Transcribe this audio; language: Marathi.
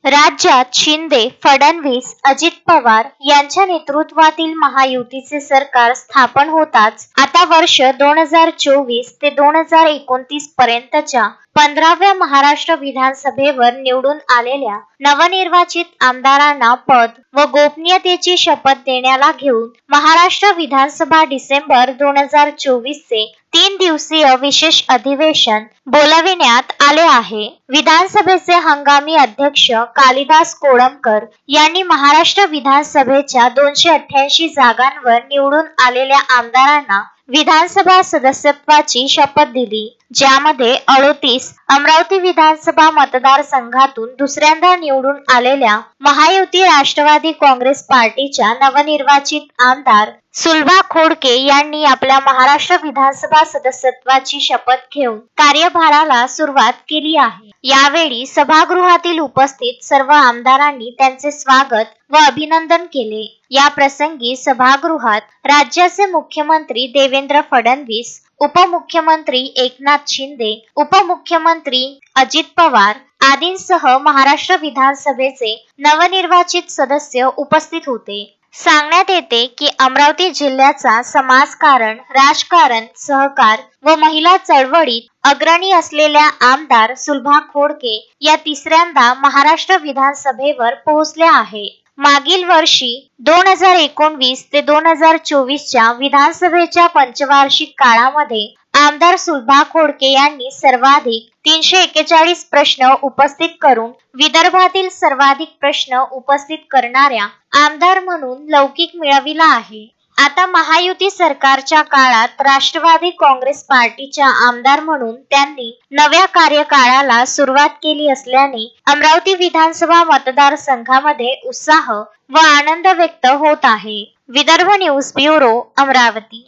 राज्यात शिंदे, फडणवीस, अजित पवार यांच्या नेतृत्वातील महायुतीचे सरकार स्थापन होताच आता वर्ष 2024 ते 2029 पर्यंतच्या 15व्या महाराष्ट्र विधानसभेवर निवडून आलेल्या नवनिर्वाचित आमदारांना पद व गोपनीयतेची शपथ देण्याला घेऊन महाराष्ट्र विधानसभा डिसेंबर 2024 चे 3 दिवसीय विशेष अधिवेशन बोलाविण्यात आले आहे. विधानसभेचे हंगामी अध्यक्ष कालिदास कोळंबकर यांनी महाराष्ट्र विधानसभेच्या 288 जागांवर निवडून आलेल्या आमदारांना विधानसभा सदस्यत्वाची शपथ दिली, ज्यामध्ये 38 अमरावती विधानसभा मतदारसंघातून दुसऱ्यांदा निवडून आलेल्या महायुती राष्ट्रवादी काँग्रेस पार्टीच्या नवनिर्वाचित आमदार सुलभा खोडके यांनी आपल्या महाराष्ट्र विधानसभा सदस्यत्वाची शपथ घेऊन कार्यभाराला सुरुवात केली आहे. यावेळी सभागृहातील उपस्थित सर्व आमदारांनी त्यांचे स्वागत व अभिनंदन केले. या प्रसंगी सभागृहात राज्याचे मुख्यमंत्री देवेंद्र फडणवीस, उपमुख्यमंत्री एकनाथ शिंदे, उपमुख्यमंत्री अजित पवार आदींसह महाराष्ट्र विधानसभेचे नवनिर्वाचित सदस्य उपस्थित होते. सांगण्यात येते की अमरावती जिल्ह्याचा समाजकारण, राजकारण, सहकार व महिला चळवळीत अग्रणी असलेल्या आमदार सुलभा खोडके या तिसऱ्यांदा महाराष्ट्र विधानसभेवर पोहोचल्या आहे. मागील वर्षी 2019 ते 2024च्या विधानसभेच्या पंचवार्षिक काळामध्ये आमदार सुलभा खोडके यांनी सर्वाधिक 341 प्रश्न उपस्थित करून विदर्भातील सर्वाधिक प्रश्न उपस्थित करणाऱ्या आमदार म्हणून लौकिक मिळविला आहे. आता महायुती सरकारच्या काळात राष्ट्रवादी काँग्रेस पार्टीच्या आमदार म्हणून त्यांनी नव्या कार्यकाळाला सुरुवात केली असल्याने अमरावती विधानसभा मतदारसंघामध्ये उत्साह व आनंद व्यक्त होत आहे. Vidarbha news bureau, Amravati.